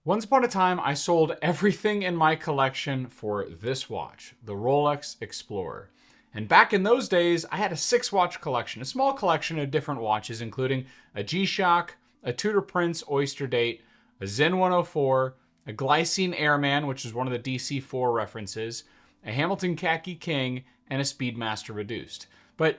Once upon a time, I sold everything in my collection for this watch, the Rolex Explorer. And back in those days, I had a 6-watch collection, a small collection of different watches, including a G-Shock, a Tudor Prince Oyster Date, a Zen 104, a Glycine Airman, which is one of the DC-4 references, a Hamilton Khaki King, and a Speedmaster Reduced. But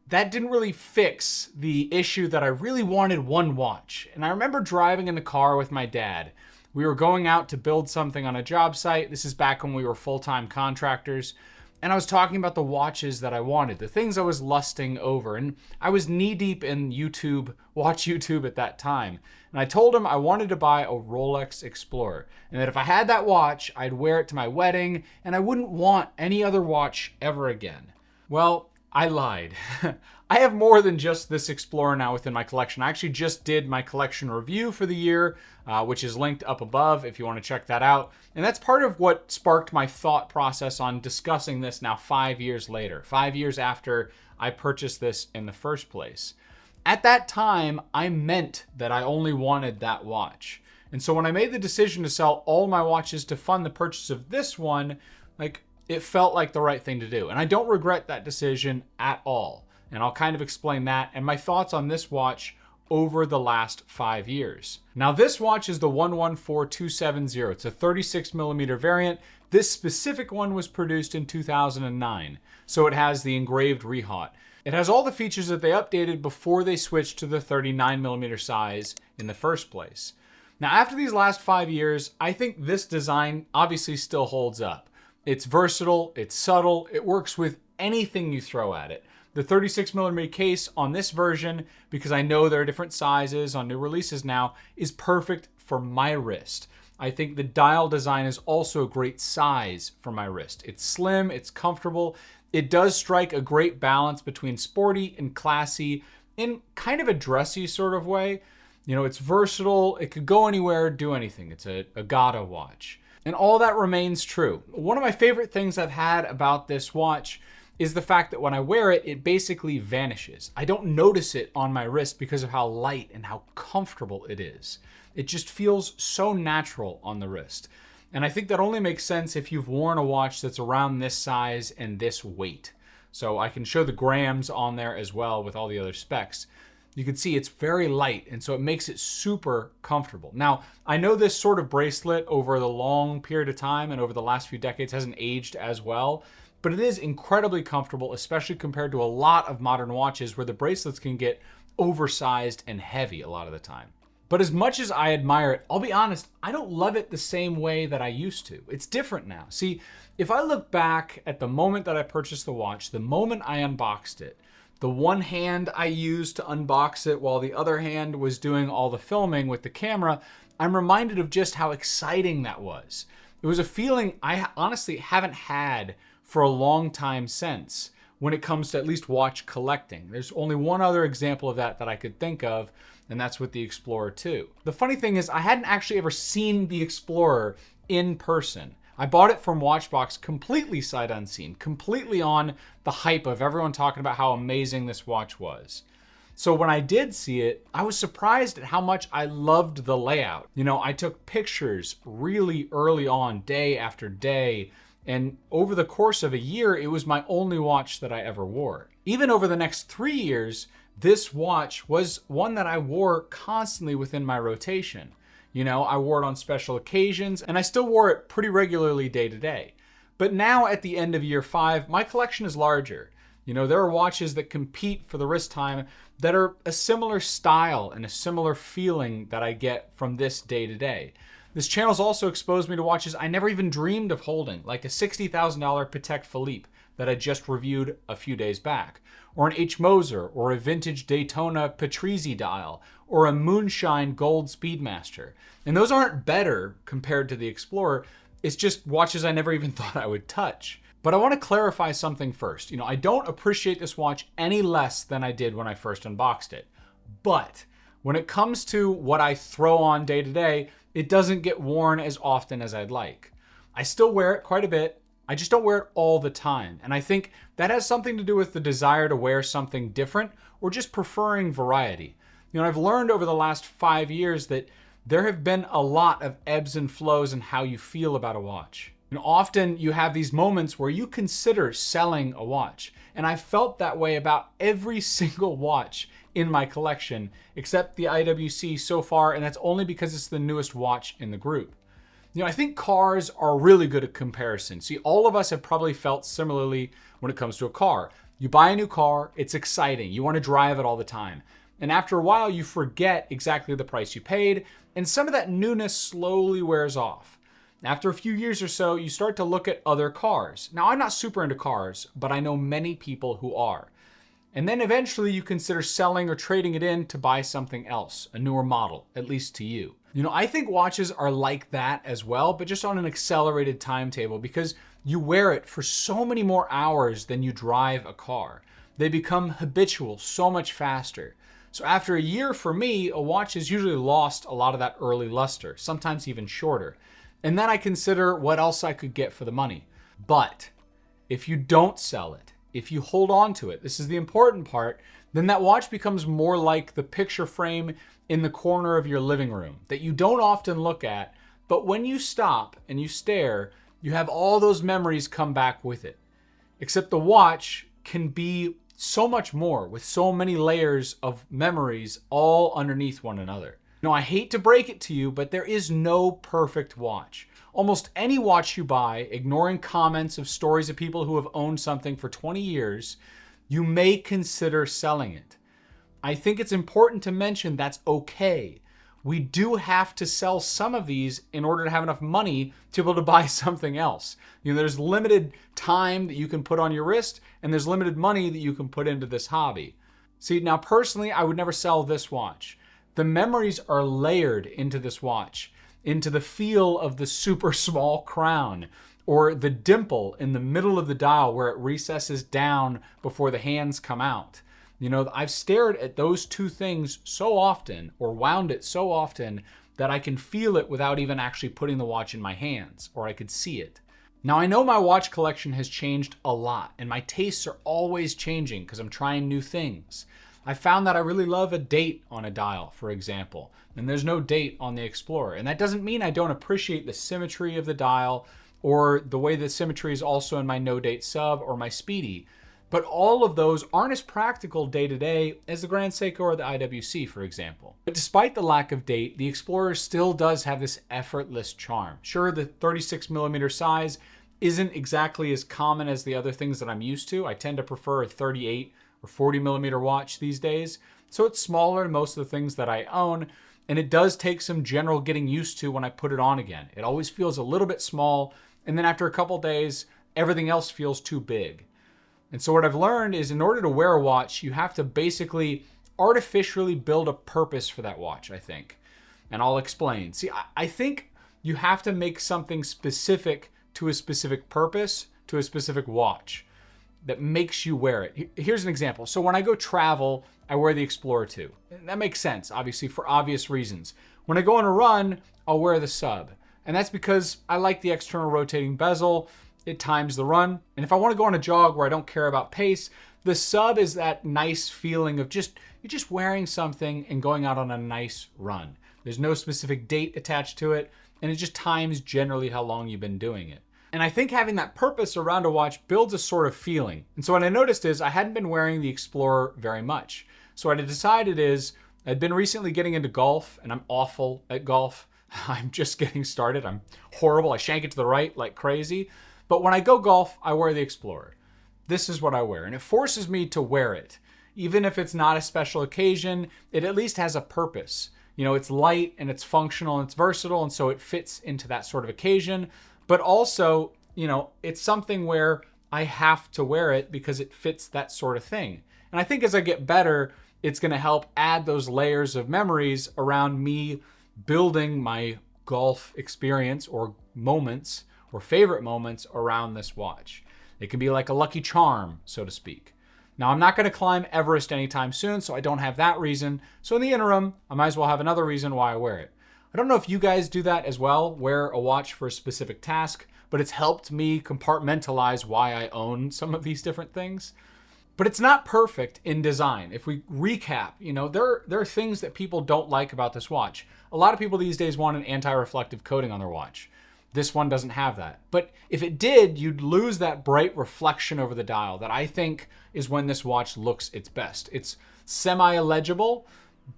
that didn't really fix the issue that I really wanted one watch. And I remember driving in the car with my dad. We were going out to build something on a job site. This is back when we were full-time contractors. And I was talking about the watches that I wanted, the things I was lusting over. And I was knee-deep in watch YouTube at that time. And I told him I wanted to buy a Rolex Explorer. And that if I had that watch, I'd wear it to my wedding, and I wouldn't want any other watch ever again. Well, I lied. I have more than just this Explorer now within my collection. I actually just did my collection review for the year, which is linked up above if you want to check that out. And that's part of what sparked my thought process on discussing this now 5 years later, 5 years after I purchased this in the first place. At that time, I meant that I only wanted that watch. And so when I made the decision to sell all my watches to fund the purchase of this one, it felt like the right thing to do. And I don't regret that decision at all. And I'll kind of explain that and my thoughts on this watch over the last 5 years. Now this watch is the 114270. It's a 36mm variant. This specific one was produced in 2009. So it has the engraved rehaut. It has all the features that they updated before they switched to the 39mm size in the first place. Now after these last 5 years, I think this design obviously still holds up. It's versatile, it's subtle, it works with anything you throw at it. The 36mm case on this version, because I know there are different sizes on new releases now, is perfect for my wrist. I think the dial design is also a great size for my wrist. It's slim, it's comfortable. It does strike a great balance between sporty and classy in kind of a dressy sort of way. You know, it's versatile, it could go anywhere, do anything. It's a Gata watch. And all that remains true. One of my favorite things I've had about this watch is the fact that when I wear it, it basically vanishes. I don't notice it on my wrist because of how light and how comfortable it is. It just feels so natural on the wrist. And I think that only makes sense if you've worn a watch that's around this size and this weight. So I can show the grams on there as well with all the other specs. You can see it's very light, and so it makes it super comfortable. Now, I know this sort of bracelet over the long period of time and over the last few decades hasn't aged as well, but it is incredibly comfortable, especially compared to a lot of modern watches where the bracelets can get oversized and heavy a lot of the time. But as much as I admire it, I'll be honest, I don't love it the same way that I used to. It's different now. See, if I look back at the moment that I purchased the watch, the moment I unboxed it, the one hand I used to unbox it while the other hand was doing all the filming with the camera, I'm reminded of just how exciting that was. It was a feeling I honestly haven't had for a long time since when it comes to at least watch collecting. There's only one other example of that I could think of, and that's with the Explorer 2. The funny thing is I hadn't actually ever seen the Explorer in person. I bought it from Watchbox completely sight unseen, completely on the hype of everyone talking about how amazing this watch was. So when I did see it, I was surprised at how much I loved the layout. You know, I took pictures really early on, day after day, and over the course of a year, it was my only watch that I ever wore. Even over the next 3 years, this watch was one that I wore constantly within my rotation. You know, I wore it on special occasions, and I still wore it pretty regularly day to day. But now at the end of year 5, my collection is larger. You know, there are watches that compete for the wrist time that are a similar style and a similar feeling that I get from this day to day. This channel's also exposed me to watches I never even dreamed of holding, like a $60,000 Patek Philippe that I just reviewed a few days back, or an H. Moser, or a vintage Daytona Patrizi dial, or a Moonshine Gold Speedmaster. And those aren't better compared to the Explorer, it's just watches I never even thought I would touch. But I want to clarify something first. You know, I don't appreciate this watch any less than I did when I first unboxed it. But when it comes to what I throw on day to day, it doesn't get worn as often as I'd like. I still wear it quite a bit. I just don't wear it all the time. And I think that has something to do with the desire to wear something different or just preferring variety. You know, I've learned over the last 5 years that there have been a lot of ebbs and flows in how you feel about a watch. And often you have these moments where you consider selling a watch. And I felt that way about every single watch in my collection, except the IWC so far, and that's only because it's the newest watch in the group. I think cars are really good at comparison. See, all of us have probably felt similarly when it comes to a car. You buy a new car, it's exciting. You want to drive it all the time. And after a while, you forget exactly the price you paid, and some of that newness slowly wears off. After a few years or so, you start to look at other cars. Now, I'm not super into cars, but I know many people who are. And then eventually you consider selling or trading it in to buy something else, a newer model, at least to you. I think watches are like that as well, but just on an accelerated timetable because you wear it for so many more hours than you drive a car. They become habitual so much faster. So after a year for me, a watch has usually lost a lot of that early luster, sometimes even shorter. And then I consider what else I could get for the money. But if you don't sell it, if you hold on to it, this is the important part, then that watch becomes more like the picture frame in the corner of your living room that you don't often look at, but when you stop and you stare, you have all those memories come back with it. Except the watch can be so much more with so many layers of memories all underneath one another. I hate to break it to you, but there is no perfect watch. Almost any watch you buy, ignoring comments of stories of people who have owned something for 20 years, you may consider selling it. I think it's important to mention that's okay. We do have to sell some of these in order to have enough money to be able to buy something else. There's limited time that you can put on your wrist, and there's limited money that you can put into this hobby. See, now personally, I would never sell this watch. The memories are layered into this watch, into the feel of the super small crown, or the dimple in the middle of the dial where it recesses down before the hands come out. I've stared at those two things so often, or wound it so often, that I can feel it without even actually putting the watch in my hands, or I could see it. Now, I know my watch collection has changed a lot, and my tastes are always changing because I'm trying new things. I found that I really love a date on a dial, for example, and there's no date on the Explorer. And that doesn't mean I don't appreciate the symmetry of the dial or the way the symmetry is also in my no date sub or my Speedy. But all of those aren't as practical day to day as the Grand Seiko or the IWC, for example. But despite the lack of date, the Explorer still does have this effortless charm. Sure, the 36mm size isn't exactly as common as the other things that I'm used to. I tend to prefer a 38 or 40mm watch these days. So it's smaller than most of the things that I own. And it does take some general getting used to when I put it on again. It always feels a little bit small. And then after a couple days, everything else feels too big. And so what I've learned is in order to wear a watch, you have to basically artificially build a purpose for that watch, I think. And I'll explain. See, I think you have to make something specific to a specific purpose, to a specific watch that makes you wear it. Here's an example. So when I go travel, I wear the Explorer 2. That makes sense, obviously, for obvious reasons. When I go on a run, I'll wear the sub. And that's because I like the external rotating bezel. It times the run. And if I want to go on a jog where I don't care about pace, the sub is that nice feeling of you're just wearing something and going out on a nice run. There's no specific date attached to it, and it just times generally how long you've been doing it. And I think having that purpose around a watch builds a sort of feeling. And so what I noticed is I hadn't been wearing the Explorer very much. So what I decided is I'd been recently getting into golf, and I'm awful at golf. I'm just getting started. I'm horrible. I shank it to the right like crazy. But when I go golf, I wear the Explorer. This is what I wear, and it forces me to wear it. Even if it's not a special occasion, it at least has a purpose. It's light and it's functional and it's versatile, and so it fits into that sort of occasion. But also, it's something where I have to wear it because it fits that sort of thing. And I think as I get better, it's going to help add those layers of memories around me building my golf experience or moments or favorite moments around this watch. It can be like a lucky charm, so to speak. Now, I'm not going to climb Everest anytime soon, so I don't have that reason. So in the interim, I might as well have another reason why I wear it. I don't know if you guys do that as well, wear a watch for a specific task, but it's helped me compartmentalize why I own some of these different things. But it's not perfect in design. If we recap, there are things that people don't like about this watch. A lot of people these days want an anti-reflective coating on their watch. This one doesn't have that. But if it did, you'd lose that bright reflection over the dial that I think is when this watch looks its best. It's semi-illegible,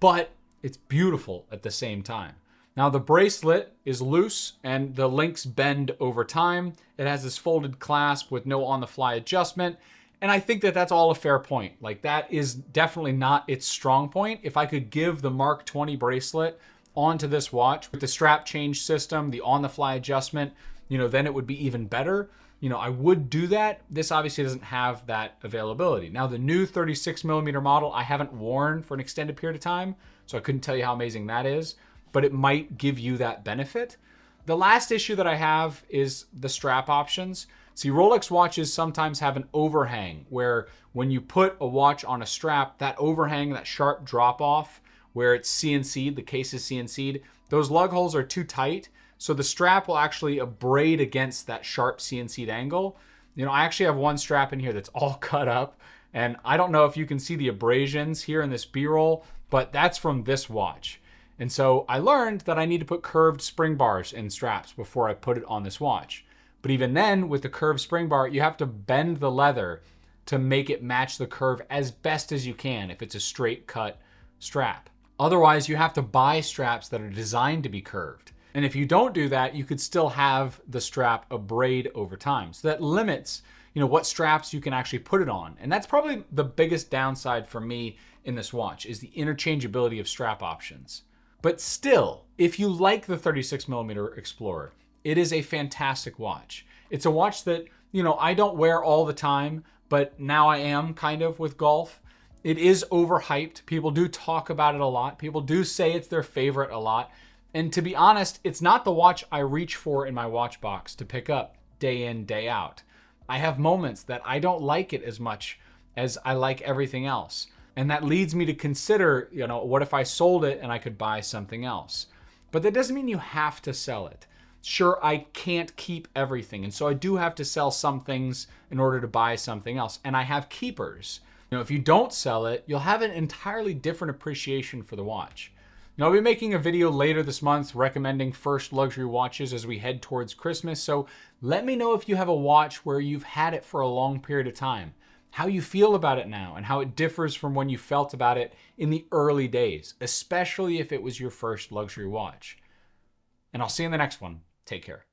but it's beautiful at the same time. Now the bracelet is loose and the links bend over time. It has this folded clasp with no on-the-fly adjustment. And I think that that's all a fair point. Like, that is definitely not its strong point. If I could give the Mark 20 bracelet onto this watch with the strap change system, the on-the-fly adjustment, then it would be even better. I would do that. This obviously doesn't have that availability. Now the new 36mm model, I haven't worn for an extended period of time, so I couldn't tell you how amazing that is, but it might give you that benefit. The last issue that I have is the strap options. See, Rolex watches sometimes have an overhang where when you put a watch on a strap, that overhang, that sharp drop off where it's CNC'd, the case is CNC'd, those lug holes are too tight. So the strap will actually abrade against that sharp CNC'd angle. I actually have one strap in here that's all cut up, and I don't know if you can see the abrasions here in this B-roll, but that's from this watch. And so I learned that I need to put curved spring bars in straps before I put it on this watch. But even then, with the curved spring bar, you have to bend the leather to make it match the curve as best as you can if it's a straight cut strap. Otherwise, you have to buy straps that are designed to be curved. And if you don't do that, you could still have the strap abrade over time. So that limits, what straps you can actually put it on. And that's probably the biggest downside for me in this watch, is the interchangeability of strap options. But still, if you like the 36mm Explorer, it is a fantastic watch. It's a watch that, I don't wear all the time, but now I am kind of with golf. It is overhyped. People do talk about it a lot. People do say it's their favorite a lot. And to be honest, it's not the watch I reach for in my watch box to pick up day in, day out. I have moments that I don't like it as much as I like everything else. And that leads me to consider, what if I sold it and I could buy something else? But that doesn't mean you have to sell it. Sure, I can't keep everything. And so I do have to sell some things in order to buy something else. And I have keepers. If you don't sell it, you'll have an entirely different appreciation for the watch. I'll be making a video later this month recommending first luxury watches as we head towards Christmas. So let me know if you have a watch where you've had it for a long period of time, how you feel about it now, and how it differs from when you felt about it in the early days, especially if it was your first luxury watch. And I'll see you in the next one. Take care.